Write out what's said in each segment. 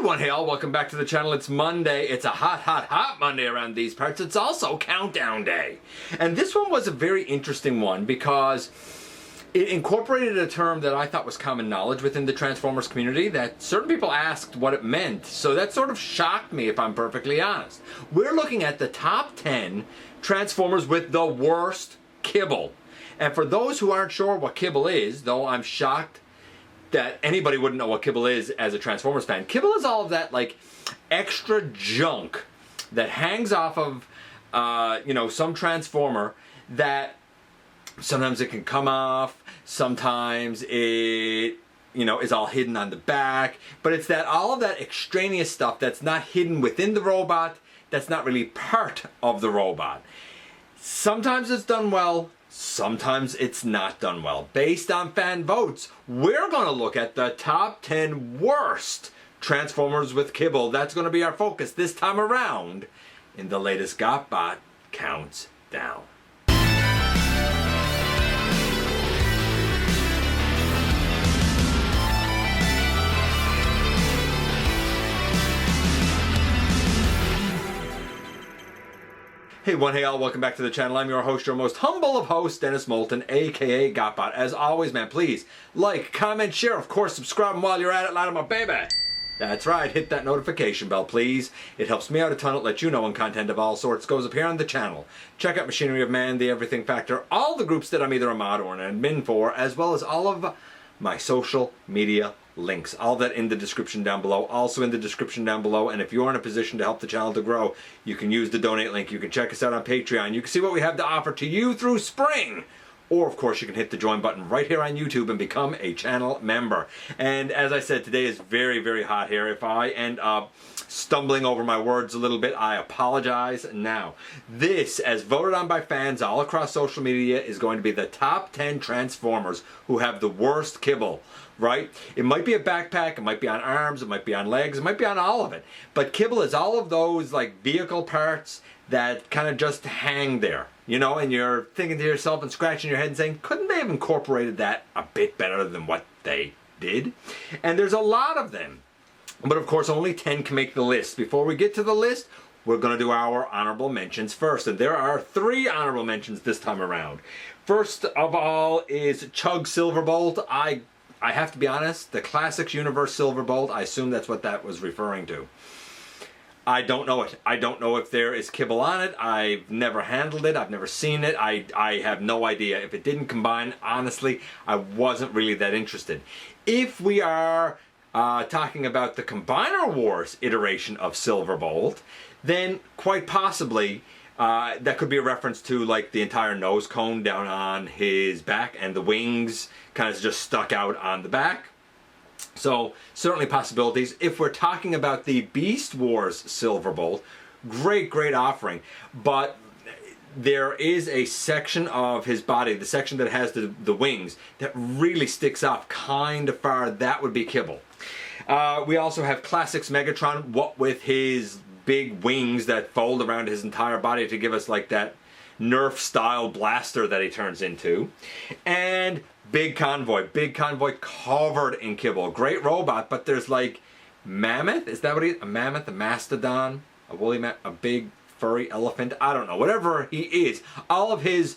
one, hey all, welcome back to the channel. It's Monday. It's a hot Monday around these parts. It's also countdown day. And this one was a very interesting one because it incorporated a term that I thought was common knowledge within the Transformers community that certain people asked what it meant. So that sort of shocked me, if I'm perfectly honest. We're looking at the top 10 Transformers with the worst kibble. And for those who aren't sure what kibble is, though I'm shocked that anybody wouldn't know what kibble is as a Transformers fan. Kibble is all of that like extra junk that hangs off of some Transformer that sometimes it can come off, sometimes it is all hidden on the back, but it's that all of that extraneous stuff that's not hidden within the robot, that's not really part of the robot. Sometimes it's done well, sometimes it's not done well. Based on fan votes, we're going to look at the top 10 worst Transformers with kibble. That's going to be our focus this time around in the latest GotBot Counts Down. Hey one, hey all, welcome back to the channel. I'm your host, your most humble of hosts, Dennis Moulton, aka GotBot. As always, man, please like, comment, share, of course, subscribe, and while you're at it, light 'em up, baby. That's right, hit that notification bell, please. It helps me out a ton. It lets you know when content of all sorts goes up here on the channel. Check out Machinery of Man, The Everything Factor, all the groups that I'm either a mod or an admin for, as well as all of my social media links. All that in the description down below. Also in the description down below. And if you're in a position to help the channel to grow, you can use the donate link. You can check us out on Patreon. You can see what we have to offer to you through spring. Or, of course, you can hit the join button right here on YouTube and become a channel member. And as I said, today is very, very hot here. If I end up stumbling over my words a little bit, I apologize now. This, as voted on by fans all across social media, is going to be the top 10 Transformers who have the worst kibble, right? It might be a backpack, it might be on arms, it might be on legs, it might be on all of it. But kibble is all of those like vehicle parts that kind of just hang there, and you're thinking to yourself and scratching your head and saying, couldn't they have incorporated that a bit better than what they did? And there's a lot of them. But of course, only 10 can make the list. Before we get to the list, we're going to do our honorable mentions first. And there are 3 honorable mentions this time around. First of all is Chug Silverbolt. I have to be honest, the Classics Universe Silverbolt, I assume that's what that was referring to. I don't know it. I don't know if there is kibble on it. I've never handled it. I've never seen it. I have no idea. If it didn't combine, honestly, I wasn't really that interested. If we are talking about the Combiner Wars iteration of Silverbolt, then quite possibly that could be a reference to like the entire nose cone down on his back and the wings kind of just stuck out on the back. So certainly possibilities. If we're talking about the Beast Wars Silverbolt, great offering, but there is a section of his body, the section that has the wings, that really sticks off kind of far. That would be kibble. We also have Classics Megatron, what with his big wings that fold around his entire body to give us like that Nerf style blaster that he turns into. And Big Convoy covered in kibble. Great robot, but there's like mammoth, is that what he is? A mammoth, a mastodon, a woolly a big furry elephant, I don't know, whatever he is. All of his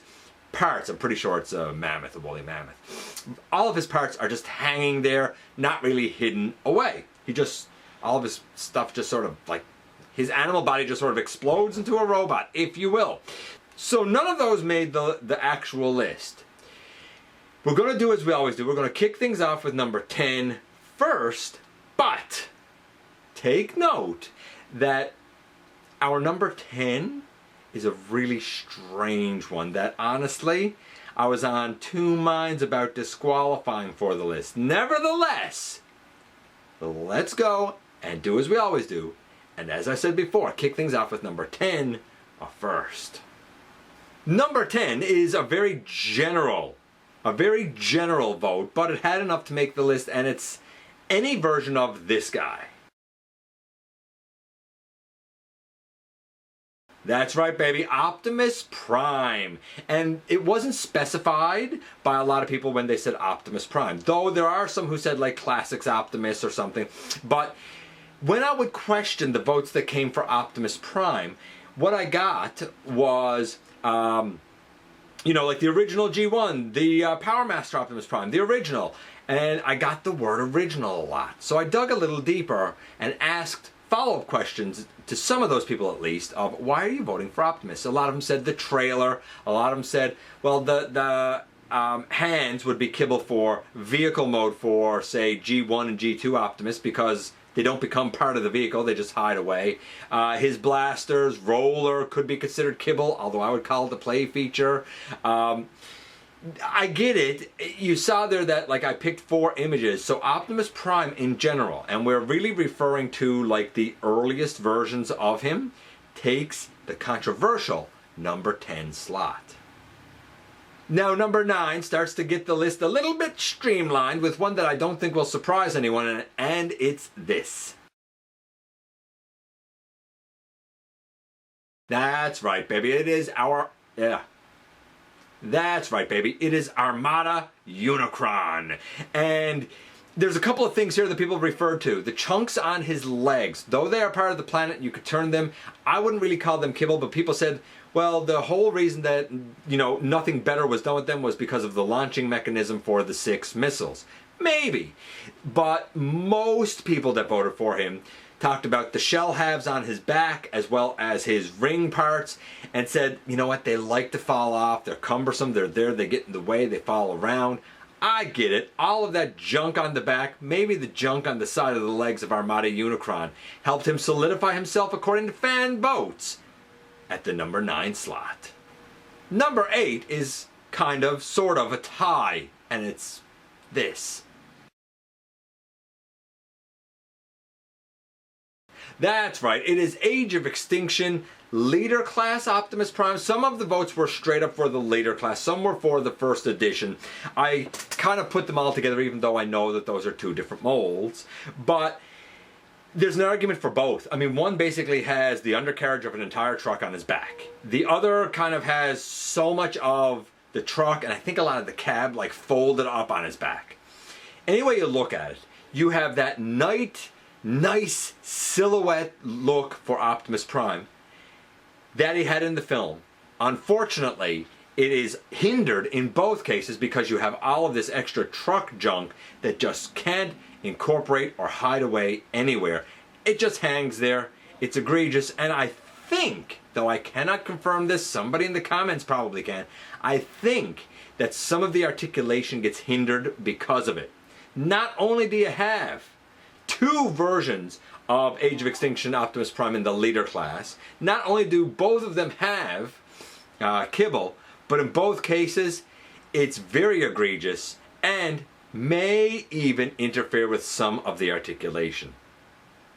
parts, I'm pretty sure it's a mammoth, a woolly mammoth. All of his parts are just hanging there, not really hidden away. All of his stuff just sort of like, his animal body just sort of explodes into a robot, if you will. So none of those made the actual list. We're going to do as we always do. We're going to kick things off with number 10 first, but take note that our number 10 is a really strange one that honestly I was on 2 minds about disqualifying for the list. Nevertheless, let's go and do as we always do. And as I said before, kick things off with number 10 first. Number 10 is a very general vote, but it had enough to make the list, and it's any version of this guy. That's right, baby, Optimus Prime. And it wasn't specified by a lot of people when they said Optimus Prime, though there are some who said like Classics Optimus or something. But when I would question the votes that came for Optimus Prime, what I got was, you know, like the original G1, the Power Master Optimus Prime, the original. And I got the word original a lot. So I dug a little deeper and asked follow-up questions to some of those people at least of why are you voting for Optimus? A lot of them said the trailer. A lot of them said, well, the hands would be Kibble for vehicle mode for, say, G1 and G2 Optimus because they don't become part of the vehicle, they just hide away. His blasters, roller could be considered Kibble, although I would call it the play feature. I get it. You saw there that like I picked 4 images. So Optimus Prime in general, and we're really referring to like the earliest versions of him, takes the controversial number 10 slot. Now number 9 starts to get the list a little bit streamlined with one that I don't think will surprise anyone, and it's this. That's right, baby. It is our... yeah. That's right, baby. It is Armada Unicron. And there's a couple of things here that people refer to. The chunks on his legs, though they are part of the planet, you could turn them. I wouldn't really call them Kibble, but people said, well, the whole reason that, you know, nothing better was done with them was because of the launching mechanism for the 6 missiles. Maybe. But most people that voted for him talked about the shell halves on his back as well as his ring parts and said, you know what, they like to fall off, they're cumbersome, they're there, they get in the way, they fall around. I get it. All of that junk on the back, maybe the junk on the side of the legs of Armada Unicron, helped him solidify himself according to fan votes at the number 9 slot. Number 8 is kind of, sort of a tie, and it's this. That's right, it is Age of Extinction, Leader Class Optimus Prime. Some of the votes were straight up for the Leader Class, some were for the first edition. I kind of put them all together even though I know that those are 2 different molds. But there's an argument for both. I mean, one basically has the undercarriage of an entire truck on his back. The other kind of has so much of the truck, and I think a lot of the cab, like folded up on his back. Any way you look at it, you have that nice silhouette look for Optimus Prime that he had in the film. Unfortunately, it is hindered in both cases because you have all of this extra truck junk that just can't incorporate or hide away anywhere. It just hangs there. It's egregious, and I think, though I cannot confirm this, somebody in the comments probably can, I think that some of the articulation gets hindered because of it. Not only do you have 2 versions of Age of Extinction Optimus Prime in the Leader Class, not only do both of them have Kibble, but in both cases it's very egregious and may even interfere with some of the articulation.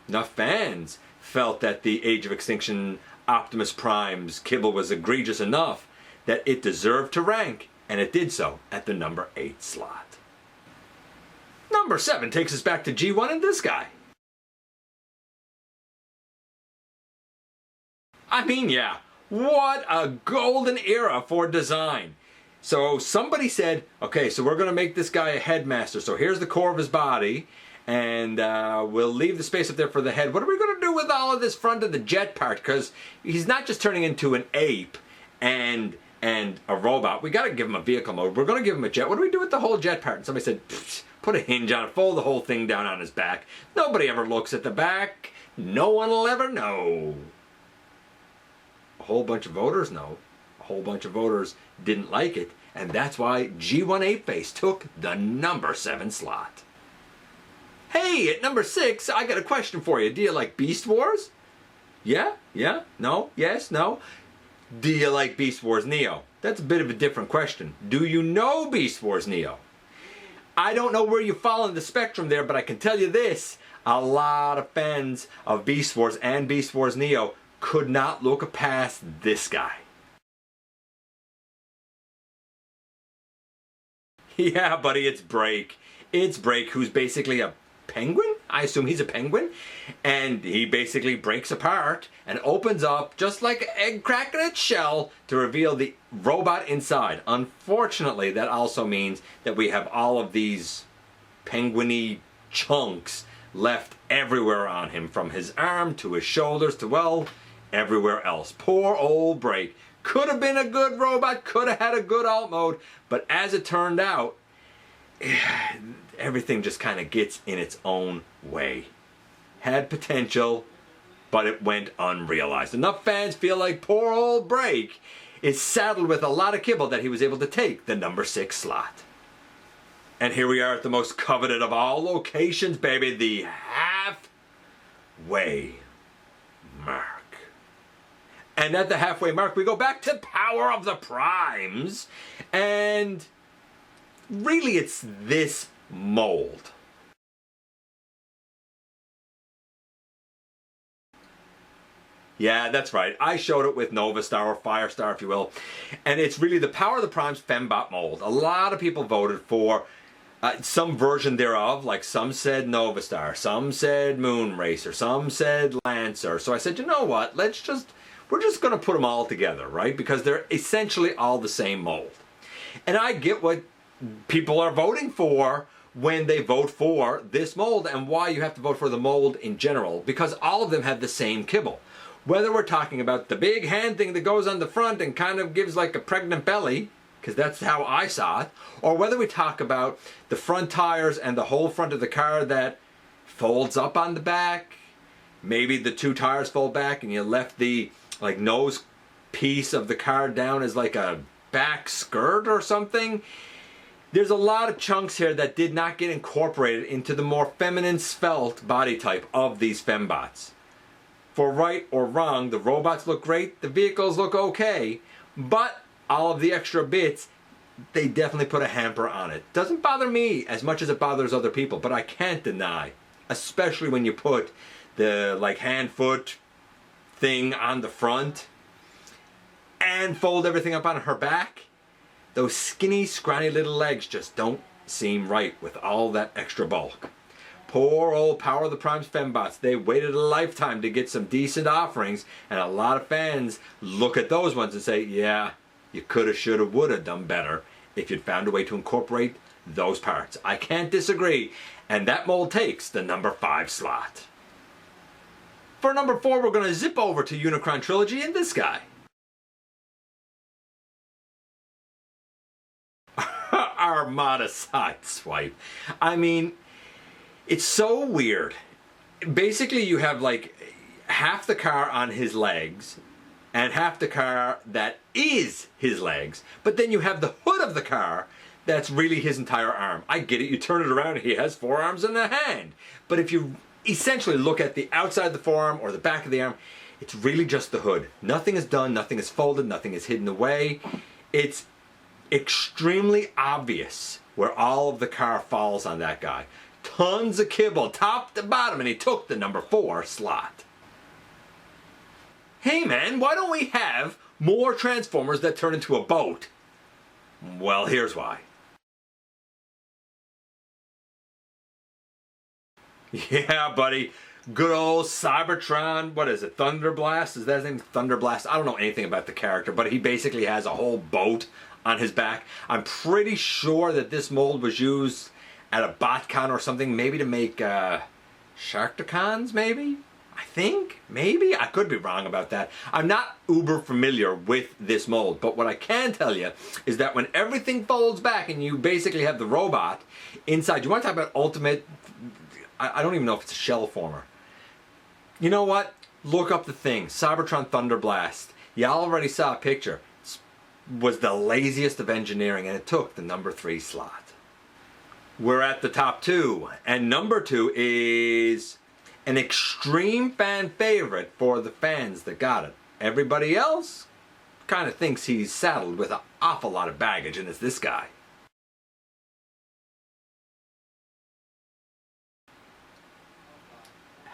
Now fans felt that the Age of Extinction Optimus Prime's Kibble was egregious enough that it deserved to rank, and it did so at the number 8 slot. Number 7 takes us back to G1 and this guy. I mean, yeah, what a golden era for design. So somebody said, okay, so we're going to make this guy a headmaster. So here's the core of his body, and we'll leave the space up there for the head. What are we going to do with all of this front of the jet part? Because he's not just turning into an ape and a robot. We got to give him a vehicle mode. We're going to give him a jet. What do we do with the whole jet part? And somebody said, put a hinge on it, fold the whole thing down on his back. Nobody ever looks at the back. No one will ever know. A whole bunch of voters know. A whole bunch of voters didn't like it, and that's why G1 Ape Face took the number 7 slot. Hey, at number 6, I got a question for you. Do you like Beast Wars? Yeah? Yeah? No? Yes? No? Do you like Beast Wars Neo? That's a bit of a different question. Do you know Beast Wars Neo? I don't know where you fall in the spectrum there, but I can tell you this. A lot of fans of Beast Wars and Beast Wars Neo could not look past this guy. Yeah, buddy, it's Break. It's Break, who's basically a penguin? I assume he's a penguin. And he basically breaks apart and opens up, just like an egg cracking its shell, to reveal the robot inside. Unfortunately, that also means that we have all of these penguiny chunks left everywhere on him, from his arm to his shoulders to, well, everywhere else. Poor old Break. Could have been a good robot, could have had a good alt mode, but as it turned out, everything just kind of gets in its own way. Had potential, but it went unrealized. Enough fans feel like poor old Break is saddled with a lot of kibble that he was able to take the number 6 slot. And here we are at the most coveted of all locations, baby, the halfway mark. And at the halfway mark, we go back to Power of the Primes. And really, it's this mold. Yeah, that's right. I showed it with Nova Star, or Firestar, if you will. And it's really the Power of the Primes Fembot mold. A lot of people voted for some version thereof. Like, some said Nova Star, some said Moon Racer, some said Lancer. So I said, you know what? We're just going to put them all together, right? Because they're essentially all the same mold. And I get what people are voting for when they vote for this mold, and why you have to vote for the mold in general, because all of them have the same kibble. Whether we're talking about the big hand thing that goes on the front and kind of gives like a pregnant belly, because that's how I saw it, or whether we talk about the front tires and the whole front of the car that folds up on the back, maybe the 2 tires fold back and you left the like nose piece of the car down as like a back skirt or something. There's a lot of chunks here that did not get incorporated into the more feminine svelte body type of these fembots. For right or wrong, the robots look great, the vehicles look okay, but all of the extra bits, they definitely put a hamper on it. Doesn't bother me as much as it bothers other people, but I can't deny, especially when you put the like hand-foot thing on the front and fold everything up on her back, those skinny, scrawny little legs just don't seem right with all that extra bulk. Poor old Power of the Primes fembots. They waited a lifetime to get some decent offerings, and a lot of fans look at those ones and say, yeah, you coulda, shoulda, woulda done better if you'd found a way to incorporate those parts. I can't disagree, and that mold takes the number 5 slot. For number 4, we're going to zip over to Unicron Trilogy and this guy. Armada Sideswipe. I mean, it's so weird. Basically, you have like half the car on his legs and half the car that is his legs, but then you have the hood of the car that's really his entire arm. I get it, you turn it around, he has 4 arms and a hand. But if you essentially look at the outside of the forearm or the back of the arm, it's really just the hood. Nothing is done, nothing is folded, nothing is hidden away. It's extremely obvious where all of the car falls on that guy. Tons of kibble, top to bottom, and he took the number 4 slot. Hey man, why don't we have more Transformers that turn into a boat? Well, here's why. Yeah, buddy. Good old Cybertron, what is it, Thunderblast? Is that his name? Thunderblast? I don't know anything about the character, but he basically has a whole boat on his back. I'm pretty sure that this mold was used at a BotCon or something, maybe to make Sharkticons, maybe? I think, maybe? I could be wrong about that. I'm not uber familiar with this mold, but what I can tell you is that when everything folds back and you basically have the robot inside, you want to talk about ultimate, I don't even know if it's a shell former. You know what? Look up the thing, Cybertron Thunderblast. You already saw a picture. It was the laziest of engineering, and it took the number 3 slot. We're at the top 2, and number 2 is an extreme fan favorite for the fans that got it. Everybody else kind of thinks he's saddled with an awful lot of baggage, and it's this guy.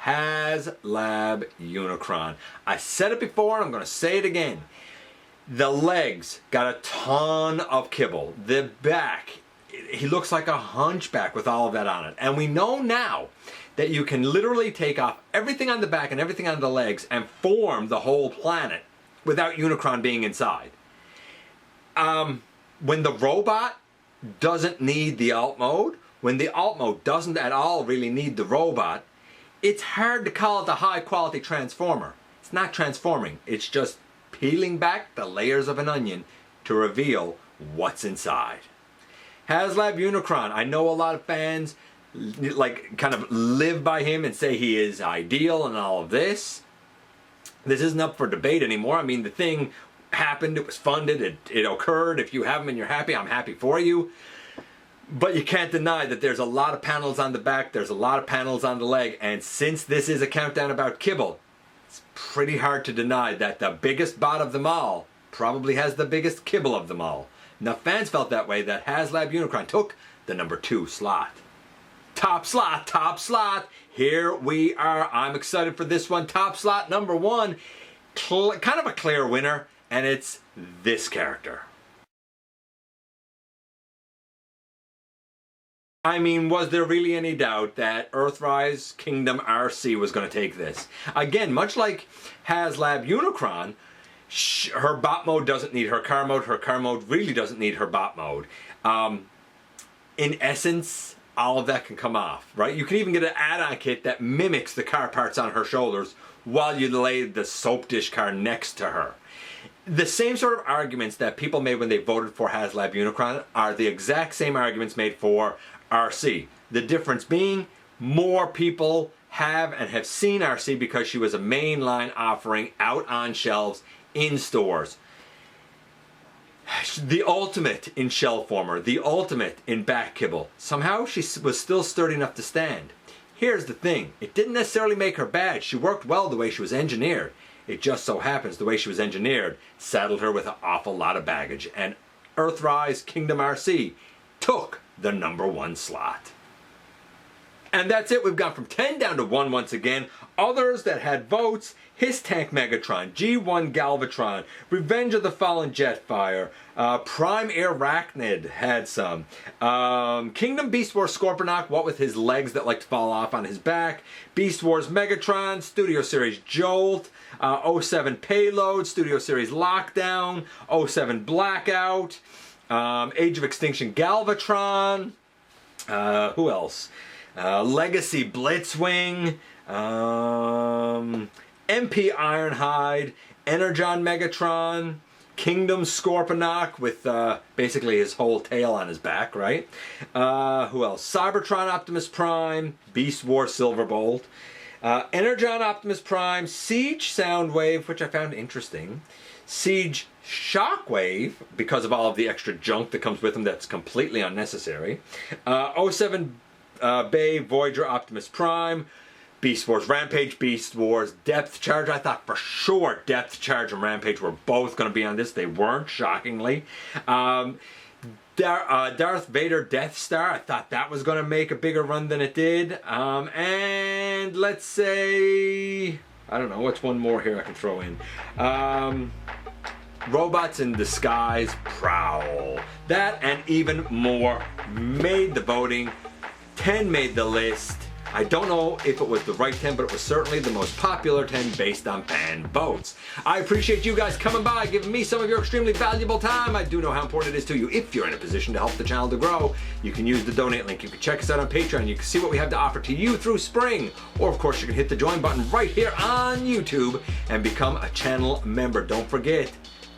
HasLab Unicron. I said it before, and I'm going to say it again. The legs got a ton of kibble. The back, he looks like a hunchback with all of that on it. And we know now that you can literally take off everything on the back and everything on the legs and form the whole planet without Unicron being inside. When the robot doesn't need the alt mode, when the alt mode doesn't at all really need the robot, it's hard to call it a high quality transformer. It's not transforming, it's just peeling back the layers of an onion to reveal what's inside. HasLab Unicron, I know a lot of fans like kind of live by him and say he is ideal and all of this. This isn't up for debate anymore. I mean, the thing happened, it was funded, it occurred. If you have him and you're happy, I'm happy for you. But you can't deny that there's a lot of panels on the back, there's a lot of panels on the leg, and since this is a countdown about Kibble, it's pretty hard to deny that the biggest bot of them all probably has the biggest kibble of them all. Enough fans felt that way that HasLab Unicron took the number 2 slot. Top slot, top slot. Here we are. I'm excited for this one. Top slot number 1. Kind of a clear winner, and it's this character. I mean, was there really any doubt that Earthrise Kingdom RC was going to take this? Again, much like HasLab Unicron, her bot mode doesn't need her car mode really doesn't need her bot mode. In essence, all of that can come off, right? You can even get an add-on kit that mimics the car parts on her shoulders while you lay the soap dish car next to her. The same sort of arguments that people made when they voted for HasLab Unicron are the exact same arguments made for RC. The difference being more people have and have seen RC because she was a mainline offering out on shelves in stores. The ultimate in shell former, the ultimate in back kibble. Somehow she was still sturdy enough to stand. Here's the thing, it didn't necessarily make her bad. She worked well the way she was engineered. It just so happens the way she was engineered saddled her with an awful lot of baggage, and Earthrise Kingdom RC took the number 1 slot. And that's it. We've gone from 10 down to 1 once again. Others that had votes: His Tank Megatron, G1 Galvatron, Revenge of the Fallen Jetfire, Prime Arachnid had some, Kingdom Beast Wars Scorponok, what with his legs that like to fall off on his back, Beast Wars Megatron, Studio Series Jolt, 07 Payload, Studio Series Lockdown, 07 Blackout, Age of Extinction Galvatron, who else? Legacy Blitzwing, MP Ironhide, Energon Megatron, Kingdom Scorponok with basically his whole tail on his back, right? Who else? Cybertron Optimus Prime, Beast War Silverbolt, Energon Optimus Prime, Siege Soundwave, which I found interesting, Siege Shockwave, because of all of the extra junk that comes with him that's completely unnecessary, 07 Bay Voyager Optimus Prime, Beast Wars Rampage, Beast Wars Depth Charge. I thought for sure Depth Charge and Rampage were both going to be on this. They weren't, shockingly. Darth Vader Death Star. I thought that was going to make a bigger run than it did. And let's say, I don't know, what's one more here I can throw in? Robots in Disguise Prowl. That and even more made the voting. 10 made the list. I don't know if it was the right 10, but it was certainly the most popular 10 based on fan votes. I appreciate you guys coming by, giving me some of your extremely valuable time. I do know how important it is to you. If you're in a position to help the channel to grow, you can use the donate link. You can check us out on Patreon. You can see what we have to offer to you through spring. Or of course you can hit the join button right here on YouTube and become a channel member. Don't forget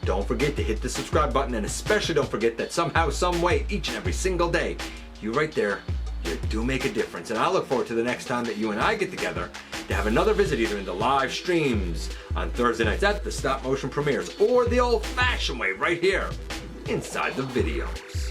to hit the subscribe button, and especially don't forget that somehow, some way, each and every single day, you right there, you do make a difference. And I look forward to the next time that you and I get together to have another visit, either in the live streams on Thursday nights at the stop motion premieres, or the old fashioned way right here inside the videos.